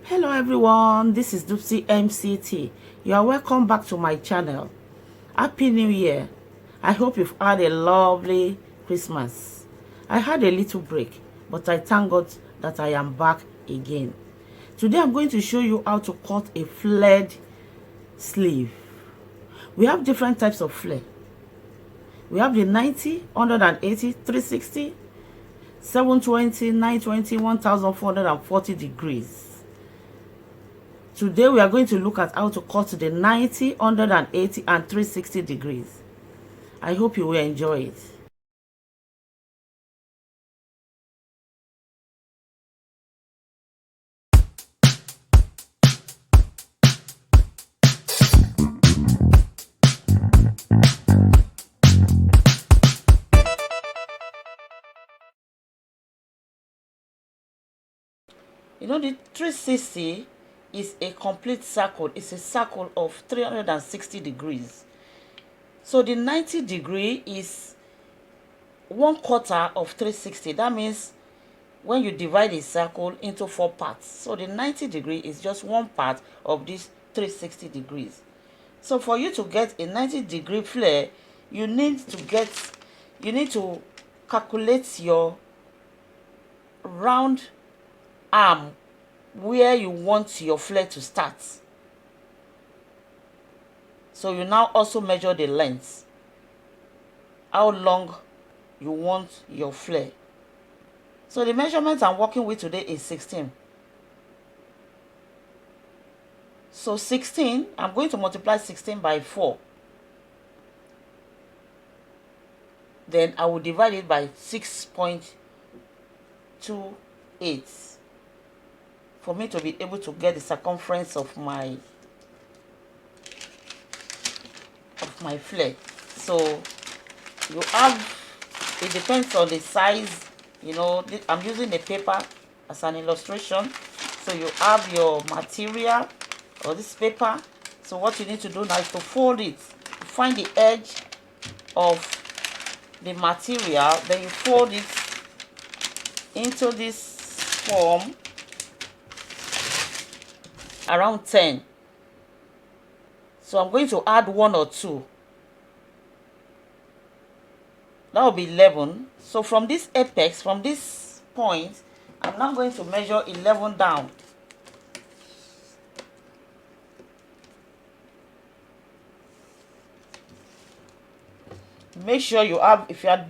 Hello everyone, this is Dupsy MCT. You are welcome back to my channel. Happy New Year. I hope you've had a lovely Christmas. I had a little break, but I thank God that I am back again. Today I'm going to show you how to cut a flared sleeve. We have different types of flare. We have the 90, 180, 360, 720, 920, 1440 degrees. Today we are going to look at how to cut the 90, 180 and 360 degrees. I hope you will enjoy it. You know, the 360 is a complete circle. It's a circle of 360 degrees. So the 90 degree is 1/4 of 360. That means when you divide a circle into 4 parts. So the 90 degree is just one part of this 360 degrees. So for you to get a 90 degree flare, you need to calculate your round arm where you want your flare to start. So you now also measure the length, how long you want your flare. So the measurement I'm working with today is 16. So 16, I'm going to multiply 16 by 4. Then I will divide it by 6.28 for me to be able to get the circumference of my flare. So you have, it depends on the size. You know, I'm using a paper as an illustration. So you have your material or this paper. So what you need to do now is to fold it. You find the edge of the material, then you fold it into this form around 10. So I'm going to add 1 or 2. That will be 11. So from this apex, from this point, I'm now going to measure 11 down. Make sure you have, if you are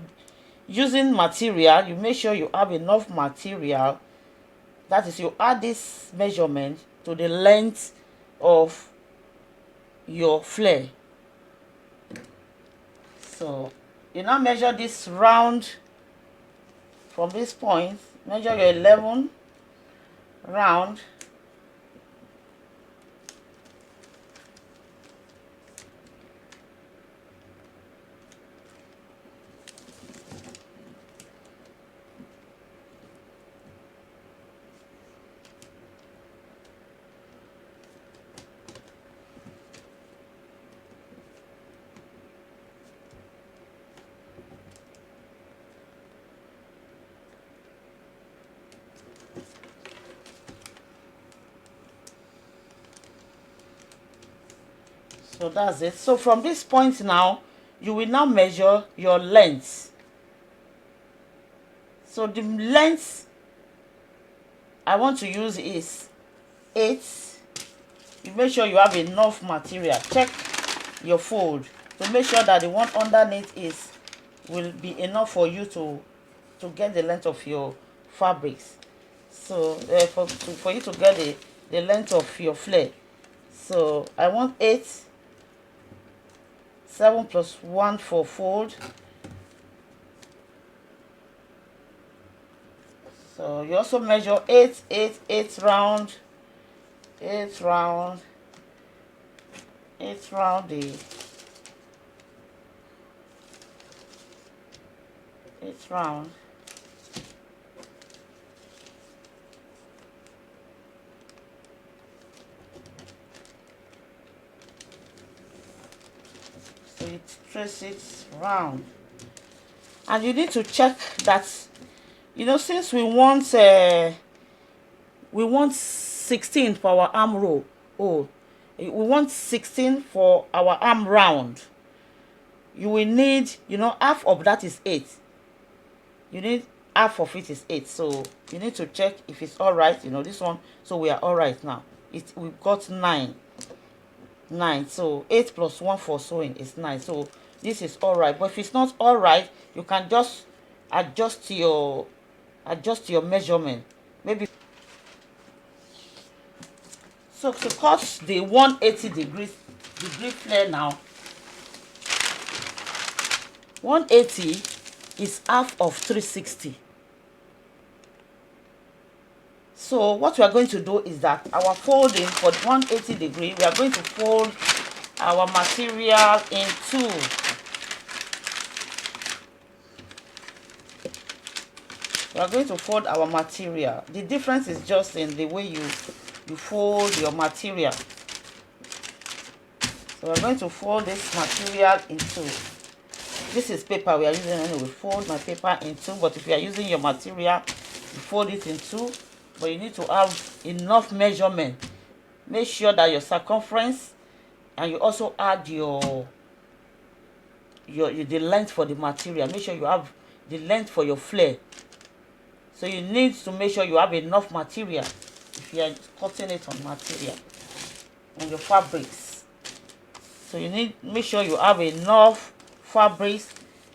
using material, you make sure you have enough material. That is, you add this measurement to the length of your flare. So you now measure this round from this point, measure your 11 round. So that's it. So from this point now, you will now measure your length. So the length I want to use is 8. You make sure you have enough material. Check your fold to make sure that the one underneath will be enough for you to get the length of your fabrics. So for you to get the length of your flare. So I want 8. 7 plus 1 for fold. So you also measure 8 round, 8 round, 8 round the 8 round. So you trace it round, and you need to check that, you know, since we want 16 for our arm roll. Oh, we want 16 for our arm round. You will need, you know, half of that is 8. You need half of it is 8. So you need to check if it's all right. You know, this one. So we are all right now. We've got 9. So 8 plus 1 for sewing is 9. So this is all right. But if it's not all right, you can just adjust your measurement. Maybe. So to cut the 180 degree flare now, 180 is half of 360. So what we are going to do is that our folding for 180 degree, we are going to fold our material in 2. We are going to fold our material. The difference is just in the way you fold your material. So we're going to fold this material in 2. This is paper we are using anyway. Fold my paper in 2, but if you are using your material, you fold it in 2. But you need to have enough measurement. Make sure that your circumference, and you also add the length for the material. Make sure you have the length for your flare. So you need to make sure you have enough material if you are cutting it on material, on your fabrics. So you need make sure you have enough fabrics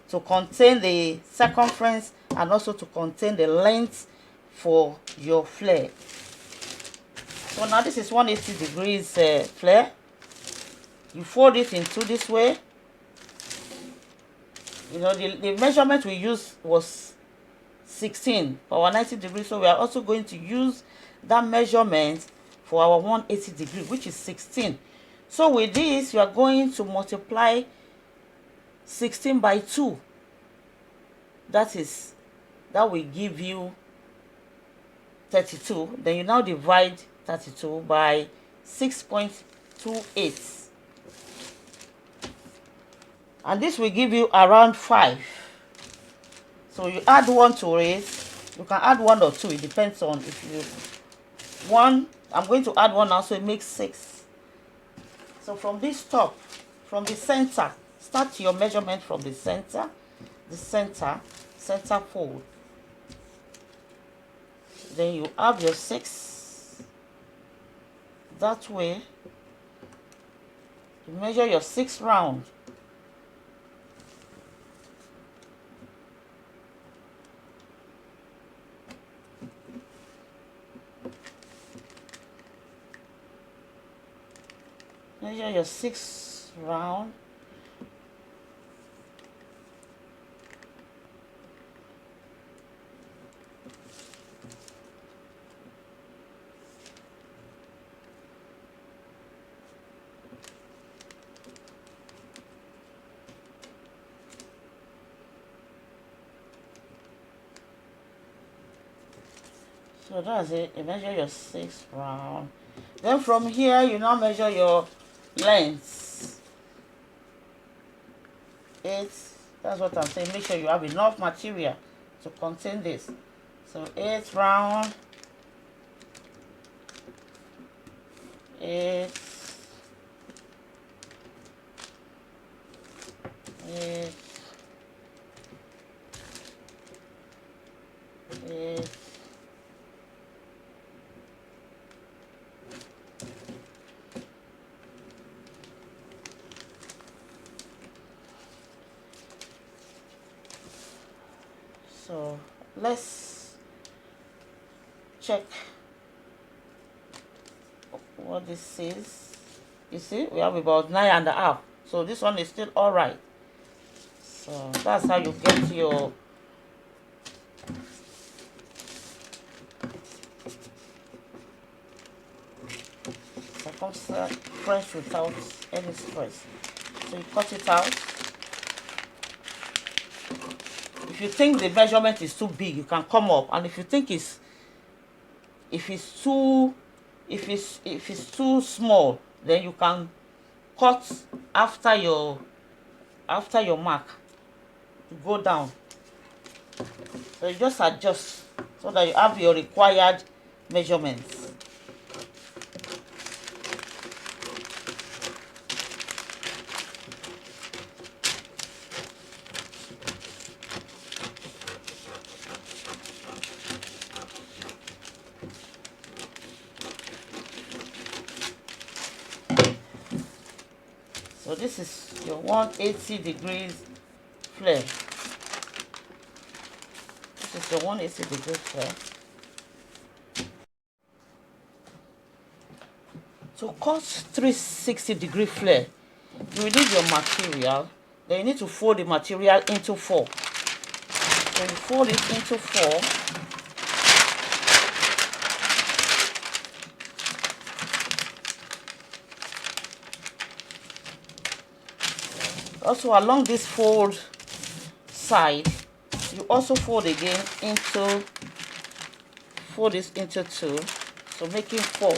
to contain the circumference and also to contain the length for your flare. So now this is 180 degrees flare. You fold it into this way. You know, the measurement we used was 16 for our 90 degrees, so we are also going to use that measurement for our 180 degree, which is 16. So with this, you are going to multiply 16 by 2. That will give you 32. Then you now divide 32 by 6.28. And this will give you around 5. So you add 1 to it. You can add 1 or 2. It depends on if you 1. I'm going to add 1 now, so it makes 6. So from this top, from the center, start your measurement from the center fold. Then you have your 6. That way, you measure your 6 round. Measure your 6 round. So that's it. You measure your 6 round. Then from here, you now measure your length. 8. That's what I'm saying. Make sure you have enough material to contain this. So 8 round. 8. 8. 8. So let's check what this says. You see, we have about 9.5. So this one is still all right. So that's how you get your circumference without any stress. So you cut it out. If you think the measurement is too big, you can come up, and if you think if it's too small, then you can cut after your mark to go down. So you just adjust so that you have your required measurements. So this is your 180 degrees flare. This is your 180 degrees flare. To cut 360-degree flare, you will need your material. Then you need to fold the material into 4. So you fold it into 4. Also along this fold side, you also fold again into, fold this into 2, so making 4.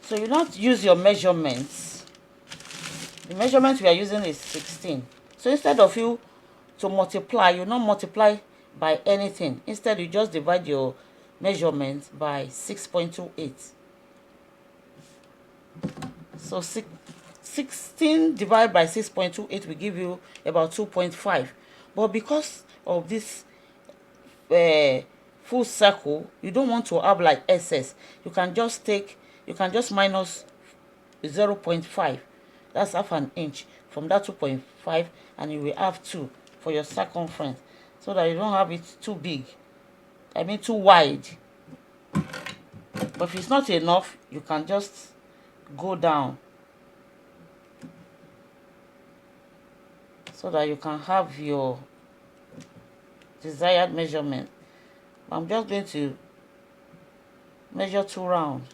So you not use your measurements. The measurement we are using is 16. So instead of you to multiply, you not multiply by anything. Instead, you just divide your measurement by 6.28. So 16 divided by 6.28 will give you about 2.5. But because of this full circle, you don't want to have like excess. You can just minus 0.5. That's half an inch from that 2.5, and you will have 2 for your circumference, so that you don't have it too big, too wide. But if it's not enough, you can just go down so that you can have your desired measurement. I'm just going to measure 2 rounds.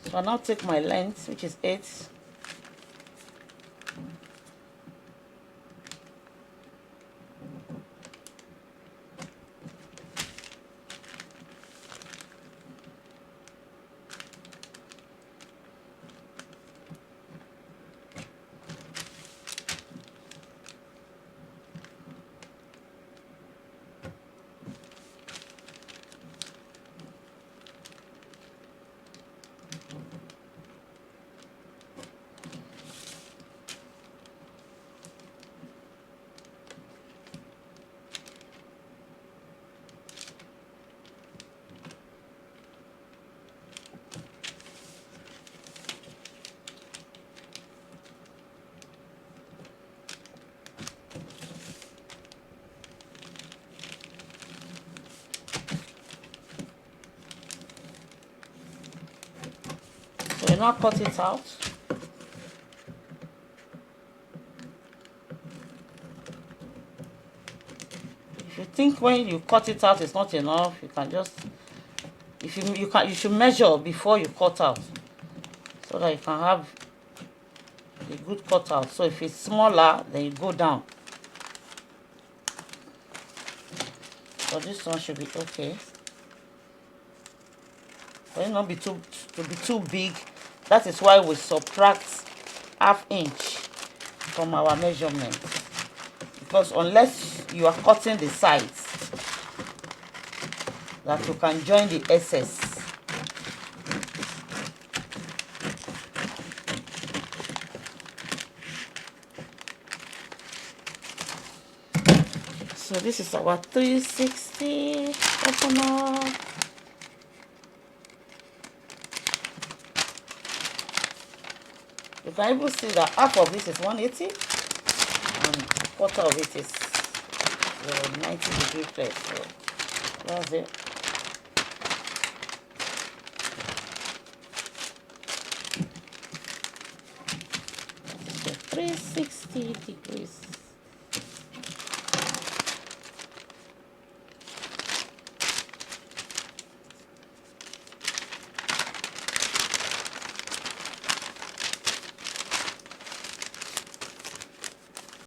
So I now take my length, which is 8. So you now cut it out. If you think when you cut it out it's not enough, you can just, you should measure before you cut out, so that you can have a good cut out. So if it's smaller, then you go down. So this one should be okay. But it not be too big. That is why we subtract ½ inch from our measurement, because unless you are cutting the sides, that you can join the excess. So this is our 360 open up. You can even see that half of this is 180 and quarter of it is 90-degree flare. So that's it. So 360 degrees.